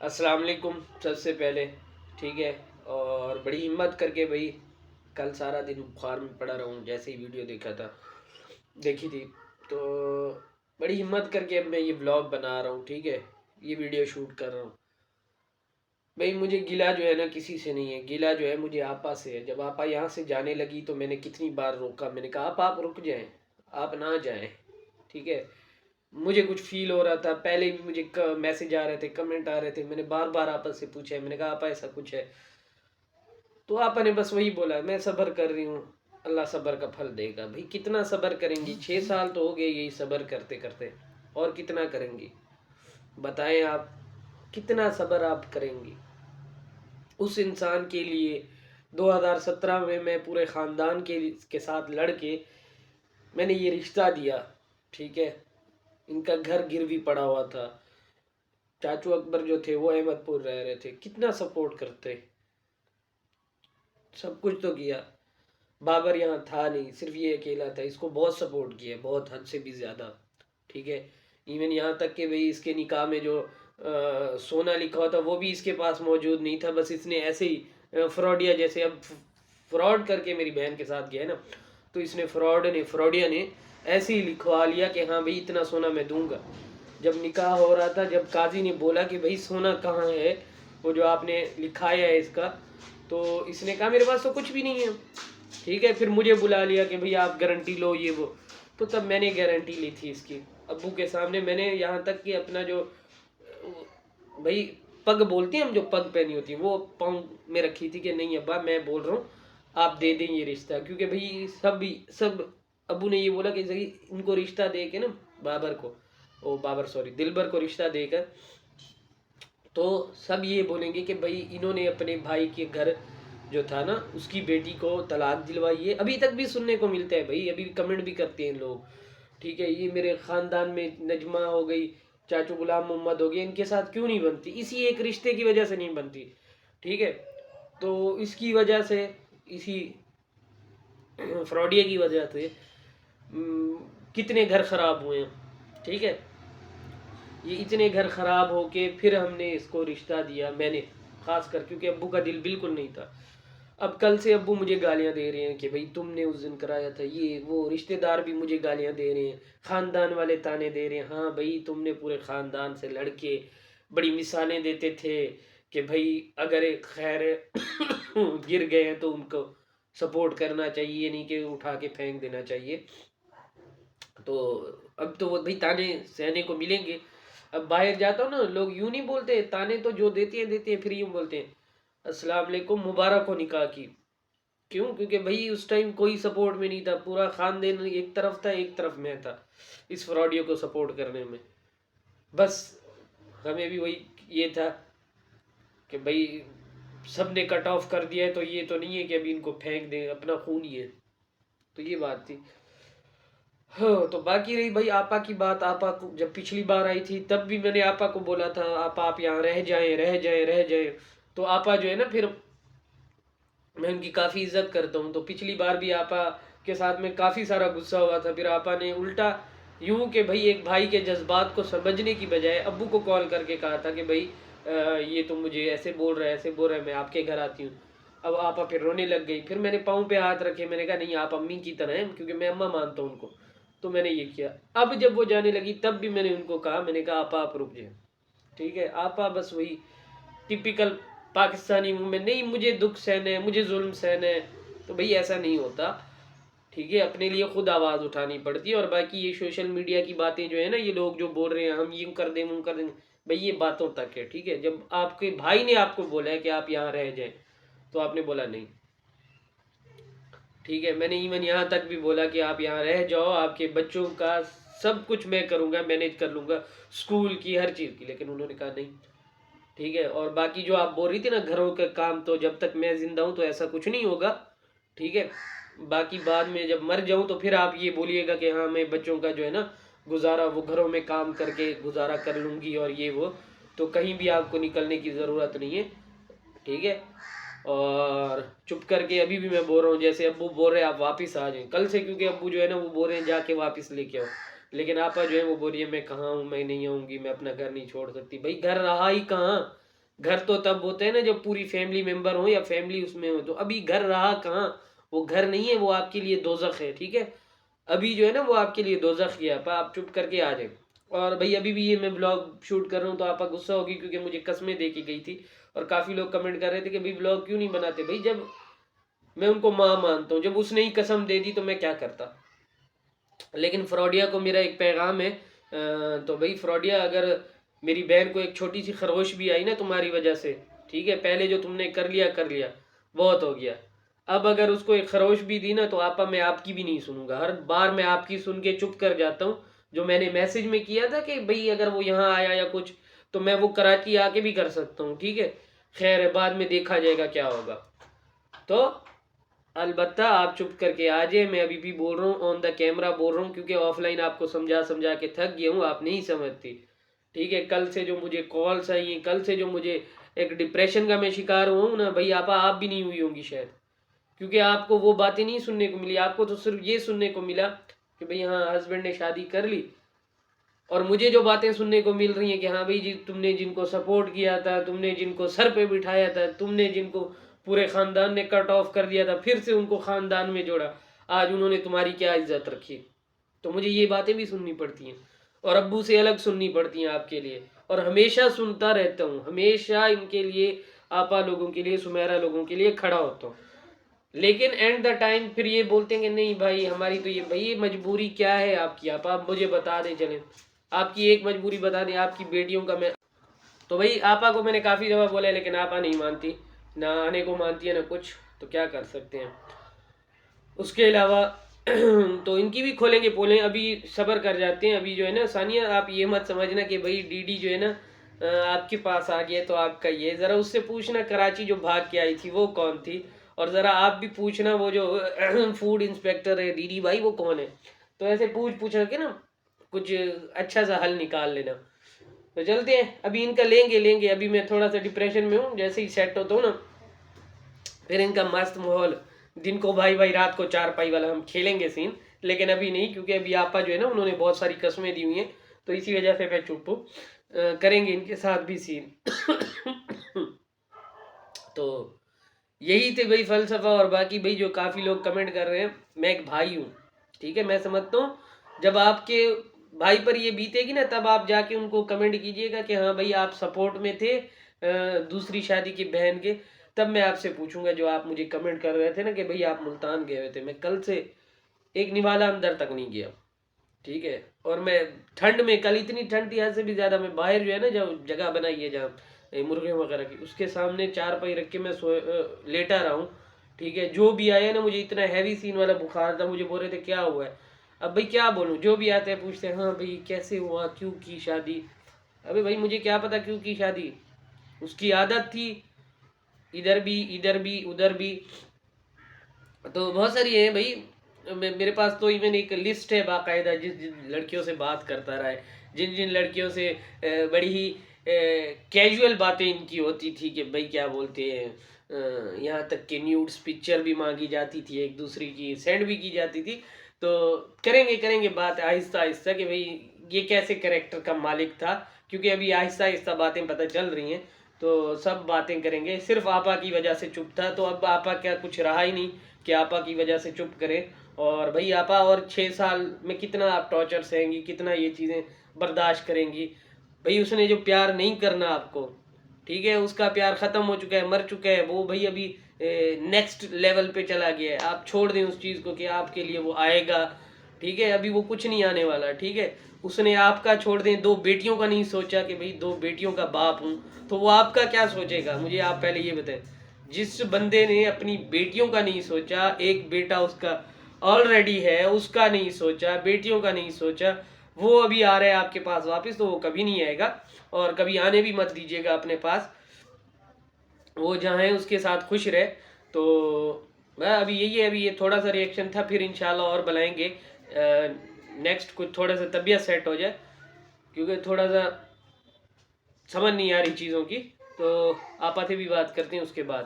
السلام علیکم سب سے پہلے، ٹھیک ہے. اور بڑی ہمت کر کے بھائی کل سارا دن بخار میں پڑا رہا ہوں. جیسے ہی ویڈیو دیکھی تھی تو بڑی ہمت کر کے اب میں یہ بلاگ بنا رہا ہوں. ٹھیک ہے، یہ ویڈیو شوٹ کر رہا ہوں. بھائی مجھے گلہ جو ہے نا کسی سے نہیں ہے، گلہ جو ہے مجھے آپا سے ہے. جب آپا یہاں سے جانے لگی تو میں نے کتنی بار روکا، میں نے کہا آپ رک جائیں، آپ نہ جائیں. ٹھیک ہے، مجھے کچھ فیل ہو رہا تھا. پہلے بھی مجھے میسج آ رہے تھے، کمنٹ آ رہے تھے. میں نے بار بار آپا سے پوچھا ہے، میں نے کہا آپا ایسا کچھ ہے. تو آپا نے بس وہی بولا، میں صبر کر رہی ہوں، اللہ صبر کا پھل دے گا. بھائی کتنا صبر کریں گی؟ 6 سال تو ہو گئے یہی صبر کرتے کرتے، اور کتنا کریں گی بتائیں آپ؟ کتنا صبر آپ کریں گی اس انسان کے لیے؟ 2017 میں پورے خاندان کے ساتھ لڑ کے میں نے یہ رشتہ دیا. ٹھیک ہے، ان کا گھر گروی پڑا ہوا تھا. چاچو اکبر جو تھے وہ احمد پور رہ رہے تھے، کتنا سپورٹ کرتے، سب کچھ تو کیا. بابر یہاں تھا نہیں، صرف یہ اکیلا تھا، اس کو بہت سپورٹ کیا، بہت حد سے بھی زیادہ. ٹھیک ہے، ایون یہاں تک کہ بھئی اس کے نکاح میں جو سونا لکھا ہوا تھا وہ بھی اس کے پاس موجود نہیں تھا. بس اس نے ایسے ہی فراڈیا جیسے اب فراڈ کر کے میری بہن کے ساتھ گیا ہے نا، تو اس نے فراڈیا نے ایسے ہی لکھوا لیا کہ ہاں بھئی اتنا سونا میں دوں گا. جب نکاح ہو رہا تھا، جب قاضی نے بولا کہ بھئی سونا کہاں ہے وہ جو آپ نے لکھایا ہے اس کا، تو اس نے کہا میرے پاس تو کچھ بھی نہیں ہے. ٹھیک ہے، پھر مجھے بلا لیا کہ بھئی آپ گارنٹی لو یہ وہ. تو تب میں نے گارنٹی لی تھی اس کی ابو کے سامنے. میں نے یہاں تک کہ اپنا جو بھئی پگ بولتے ہیں ہم، جو پگ پہنی ہوتی ہیں، وہ پاؤں میں رکھی تھی کہ نہیں ابا میں بول رہا ہوں آپ دے دیں یہ رشتہ. کیونکہ بھئی سب ابو نے یہ بولا کہ ان کو رشتہ دے کے نا، دلبر کو رشتہ دے کر تو سب یہ بولیں گے کہ بھئی انہوں نے اپنے بھائی کے گھر جو تھا نا اس کی بیٹی کو طلاق دلوائی ہے. ابھی تک بھی سننے کو ملتا ہے بھئی، ابھی کمنٹ بھی کرتے ہیں لوگ. ٹھیک ہے، یہ میرے خاندان میں نجمہ ہو گئی، چاچو غلام محمد ہو گئے، ان کے ساتھ کیوں نہیں بنتی؟ اسی ایک رشتے کی وجہ سے نہیں بنتی. ٹھیک ہے، تو اس کی وجہ سے، اسی فراڈیا کی وجہ سے کتنے گھر خراب ہوئے ہیں. ٹھیک ہے، یہ اتنے گھر خراب ہو کے پھر ہم نے اس کو رشتہ دیا. میں نے خاص کر، کیونکہ ابو کا دل بالکل نہیں تھا. اب کل سے ابو مجھے گالیاں دے رہے ہیں کہ بھئی تم نے اس دن کرایا تھا یہ وہ. رشتہ دار بھی مجھے گالیاں دے رہے ہیں، خاندان والے تانے دے رہے ہیں. ہاں بھئی تم نے پورے خاندان سے لڑ کے بڑی مثالیں دیتے تھے کہ بھئی اگر ایک خیر گر گئے ہیں تو ان کو سپورٹ کرنا چاہیے، نہیں کہ اٹھا کے پھینک دینا چاہیے. تو اب تو وہ بھئی تانے سہنے کو ملیں گے. اب باہر جاتا ہوں نا، لوگ یوں نہیں بولتے، تانے تو جو دیتے ہیں پھر یوں بولتے ہیں السلام علیکم مبارک ہو نکاح کی. کیوں؟ کیونکہ بھئی اس ٹائم کوئی سپورٹ میں نہیں تھا. پورا خاندان ایک طرف تھا، ایک طرف میں تھا اس فراڈیو کو سپورٹ کرنے میں. بس ہمیں بھی وہی یہ تھا کہ بھئی سب نے کٹ آف کر دیا ہے تو یہ تو نہیں ہے کہ ابھی ان کو پھینک دیں، اپنا خون ہی ہے. تو یہ بات تھی. ہاں، تو باقی رہی بھائی آپا کی بات. آپا کو جب پچھلی بار آئی تھی تب بھی میں نے آپا کو بولا تھا آپا آپ یہاں رہ جائیں رہ جائیں رہ جائیں. تو آپا جو ہے نا، پھر میں ان کی کافی عزت کرتا ہوں، تو پچھلی بار بھی آپا کے ساتھ میں کافی سارا غصہ ہوا تھا. پھر آپا نے الٹا یوں کہ بھئی ایک بھائی کے جذبات کو سمجھنے کی بجائے ابو کو کال کر کے کہا تھا کہ بھئی یہ تو مجھے ایسے بول رہا ہے میں آپ کے گھر آتی ہوں. اب آپا پھر رونے لگ گئی. پھر میں نے پاؤں پہ ہاتھ رکھے، میں نے کہا نہیں آپ امی کی طرح ہیں، کیونکہ میں اماں مانتا ہوں ان کو. تو میں نے یہ کیا. اب جب وہ جانے لگی تب بھی میں نے ان کو کہا، میں نے کہا آپا آپ رک جائیں. ٹھیک ہے، آپا بس وہی ٹپیکل پاکستانی منہ میں نہیں، مجھے دکھ سہنا ہے، مجھے ظلم سہنا ہے. تو بھئی ایسا نہیں ہوتا. ٹھیک ہے، اپنے لیے خود آواز اٹھانی پڑتی ہے. اور باقی یہ سوشل میڈیا کی باتیں جو ہے نا، یہ لوگ جو بول رہے ہیں ہم یوں کر دیں وہ کر دیں، بھئی یہ باتوں تک ہے. ٹھیک ہے، جب آپ کے بھائی نے آپ کو بولا ہے کہ آپ یہاں رہ جائیں تو آپ نے بولا نہیں. ٹھیک ہے، میں نے ایون یہاں تک بھی بولا کہ آپ یہاں رہ جاؤ، آپ کے بچوں کا سب کچھ میں کروں گا، مینیج کر لوں گا، اسکول کی ہر چیز کی. لیکن انہوں نے کہا نہیں. ٹھیک ہے، اور باقی جو آپ بول رہی تھی نا گھروں کا کام، تو جب تک میں زندہ ہوں تو ایسا کچھ نہیں ہوگا. ٹھیک ہے، باقی بعد میں جب مر جاؤں تو پھر آپ یہ بولیے گا کہ ہاں میں بچوں کا جو ہے نا گزارا وہ گھروں میں کام کر کے گزارا کر لوں گی اور یہ وہ. تو کہیں بھی آپ کو نکلنے کی ضرورت نہیں ہے. ٹھیک ہے، اور چپ کر کے ابھی بھی میں بول رہا ہوں، جیسے ابو بول رہے ہیں آپ واپس آ جائیں کل سے، کیونکہ ابو جو ہے نا وہ بول رہے ہیں جا کے واپس لے کے آؤ. لیکن آپا جو ہے وہ بول رہی ہے میں کہاں ہوں، میں نہیں آؤں گی، میں اپنا گھر نہیں چھوڑ سکتی. بھائی گھر رہا ہی کہاں، گھر تو تب ہوتے ہیں نا جب پوری فیملی ممبر ہو یا فیملی اس میں ہو. تو ابھی گھر رہا کہاں، وہ گھر نہیں ہے، وہ آپ کے لیے دوزخ ہے. ٹھیک ہے، ابھی جو ہے نا وہ آپ کے لیے دوزخ ہے. آپ چپ کر کے آ جائیں. اور بھائی ابھی بھی یہ میں بلاگ شوٹ کر رہا ہوں تو آپ غصہ ہوگی کیونکہ مجھے قسمیں دے کے گئی تھی، اور کافی لوگ کمنٹ کر رہے تھے کہ بھائی بلاگ کیوں نہیں بناتے. بھائی جب میں ان کو ماں مانتا ہوں، جب اس نے ہی قسم دے دی تو میں کیا کرتا. لیکن فروڈیا کو میرا ایک پیغام ہے، تو بھائی فروڈیا، اگر میری بہن کو ایک چھوٹی سی خروش بھی آئی نا تمہاری وجہ سے، ٹھیک ہے، پہلے جو تم نے کر لیا بہت ہو گیا. اب اگر اس کو ایک خروش بھی دی نا تو آپا میں آپ کی بھی نہیں سنوں گا. ہر بار میں آپ کی سن کے چپ کر جاتا ہوں. جو میں نے میسج میں کیا تھا کہ بھئی اگر وہ یہاں آیا یا کچھ تو میں وہ کراچی آ کے بھی کر سکتا ہوں. ٹھیک ہے، خیر ہے، بعد میں دیکھا جائے گا کیا ہوگا. تو البتہ آپ چپ کر کے آ جائیں. میں ابھی بھی بول رہا ہوں، آن دا کیمرہ بول رہا ہوں، کیونکہ آف لائن آپ کو سمجھا کے تھک گیا ہوں، آپ نہیں سمجھتی. ٹھیک ہے، کل سے جو مجھے کالس آئی ہیں، کل سے جو مجھے ایک ڈپریشن کا میں شکار ہوا ہوں نا بھائی آپا، آپ بھی نہیں ہوئی ہوں گی شاید، کیونکہ آپ کو وہ باتیں نہیں سننے کو ملی. آپ کو تو صرف یہ سننے کو ملا کہ بھئی ہاں ہسبینڈ نے شادی کر لی، اور مجھے جو باتیں سننے کو مل رہی ہیں کہ ہاں بھئی جی تم نے جن کو سپورٹ کیا تھا، تم نے جن کو سر پہ بٹھایا تھا، تم نے جن کو پورے خاندان نے کٹ آف کر دیا تھا، پھر سے ان کو خاندان میں جوڑا، آج انہوں نے تمہاری کیا عزت رکھی. تو مجھے یہ باتیں بھی سننی پڑتی ہیں، اور ابو سے الگ سننی پڑتی ہیں آپ کے لیے، اور ہمیشہ سنتا رہتا ہوں، ہمیشہ ان کے لیے، آپا لوگوں کے لیے، سمیرا لوگوں کے لیے کھڑا ہوتا ہوں. لیکن اینڈ دا ٹائم پھر یہ بولتے ہیں کہ نہیں بھائی ہماری تو یہ بھائی مجبوری کیا ہے آپ کی، آپ مجھے بتا دیں. چلیں آپ کی ایک مجبوری بتا دیں، آپ کی بیٹیوں کا. میں تو بھائی آپا کو میں نے کافی دفعہ بولا ہے لیکن آپا نہیں مانتی، نہ آنے کو مانتی ہے نہ کچھ، تو کیا کر سکتے ہیں. اس کے علاوہ تو ان کی بھی کھولیں گے پولیں، ابھی صبر کر جاتے ہیں. ابھی جو ہے نا ثانیہ، آپ یہ مت سمجھنا کہ بھائی ڈی ڈی جو ہے نا آپ کے پاس آ گیا تو آپ کا یہ، ذرا اس سے پوچھنا کراچی جو بھاگ کے آئی تھی وہ کون تھی، اور ذرا آپ بھی پوچھنا وہ جو فوڈ انسپیکٹر ہے ڈی ڈی بھائی وہ کون ہے. تو ایسے پوچھ کے نا کچھ اچھا سا حل نکال لینا. تو چلتے ہیں، ابھی ان کا لیں گے. ابھی میں تھوڑا سا ڈپریشن میں ہوں، جیسے ہی سیٹ ہوتا ہوں نا پھر ان کا مست ماحول، دن کو بھائی رات کو چار پائی والا ہم کھیلیں گے سین. لیکن ابھی نہیں، کیونکہ ابھی آپا جو ہے نا انہوں نے بہت ساری قسمیں دی ہوئی ہیں، تو اسی وجہ سے میں چپ ہوں. کریں گے ان کے ساتھ بھی سین. تو یہی تھے بھائی فلسفہ. اور باقی بھائی جو کافی لوگ کمنٹ کر رہے ہیں، میں ایک بھائی ہوں، ٹھیک ہے، میں سمجھتا ہوں جب آپ کے بھائی پر یہ بیتے گی نا تب آپ جا کے ان کو کمنٹ کیجئے گا کہ ہاں بھائی آپ سپورٹ میں تھے دوسری شادی کی بہن کے. تب میں آپ سے پوچھوں گا جو آپ مجھے کمنٹ کر رہے تھے نا کہ بھئی آپ ملتان گئے ہوئے تھے. میں کل سے ایک نوالا اندر تک نہیں گیا، ٹھیک ہے. اور میں ٹھنڈ میں، کل اتنی ٹھنڈ تھی حد سے بھی زیادہ، میں باہر جو ہے نا جو جگہ بنائی ہے جہاں مرغے وغیرہ کی، اس کے سامنے چار پائی رکھ کے میں لیٹا رہا ہوں. ٹھیک ہے، جو بھی آیا نا، مجھے اتنا ہیوی سین والا بخار تھا، مجھے بول رہے تھے کیا ہوا ہے. اب بھئی کیا بولوں، جو بھی آتے ہیں پوچھتے ہیں ہاں بھئی کیسے ہوا، کیوں کی شادی. ابھی بھئی مجھے کیا پتا کیوں کی شادی، اس کی عادت تھی، ادھر بھی ادھر بھی. تو بہت ساری ہیں بھئی، میرے پاس تو ایون ایک لسٹ ہے باقاعدہ، جن لڑکیوں سے بات کرتا رہا ہے، جن لڑکیوں سے بڑی ہی کیجول باتیں ان کی ہوتی تھی کہ بھئی کیا بولتے ہیں، یہاں تک کہ نیوڈس پکچر بھی مانگی جاتی تھی، ایک دوسری کی سینڈ بھی کی جاتی تھی. تو کریں گے بات آہستہ آہستہ کہ بھئی یہ کیسے کریکٹر کا مالک تھا، کیونکہ ابھی آہستہ آہستہ باتیں پتہ چل رہی ہیں. تو سب باتیں کریں گے. صرف آپا کی وجہ سے چپ تھا، تو اب آپا کیا کچھ رہا ہی نہیں کہ آپا کی وجہ سے چپ کرے. اور بھئی آپا اور 6 سال میں کتنا آپ ٹارچر سہیں گی، کتنا یہ چیزیں برداشت کریں گی. بھئی اس نے جو پیار نہیں کرنا آپ کو، ٹھیک ہے، اس کا پیار ختم ہو چکا ہے، مر چکا ہے وہ. بھئی ابھی نیکسٹ لیول پہ چلا گیا ہے. آپ چھوڑ دیں اس چیز کو کہ آپ کے لیے وہ آئے گا، ٹھیک ہے. ابھی وہ کچھ نہیں آنے والا، ٹھیک ہے. اس نے آپ کا چھوڑ دیں، 2 بیٹیوں کا نہیں سوچا کہ بھئی 2 بیٹیوں کا باپ ہوں، تو وہ آپ کا کیا سوچے گا. مجھے آپ پہلے یہ بتائیں، جس بندے نے اپنی بیٹیوں کا نہیں سوچا، ایک بیٹا اس کا آلریڈی ہے، اس کا نہیں سوچا، بیٹیوں کا نہیں سوچا، وہ ابھی آ رہا ہے آپ کے پاس واپس، تو وہ کبھی نہیں آئے گا، اور کبھی آنے بھی مت دیجیے گا اپنے پاس. وہ جہاں ہے اس کے ساتھ خوش رہے. تو ابھی یہی ہے، ابھی یہ تھوڑا سا ریئیکشن تھا، پھر انشاءاللہ اور بلائیں گے نیکسٹ. کچھ تھوڑا سا طبیعت سیٹ ہو جائے، کیونکہ تھوڑا سا سمجھ نہیں آ رہی چیزوں کی. تو آپا سے بھی بات کرتے ہیں اس کے بعد.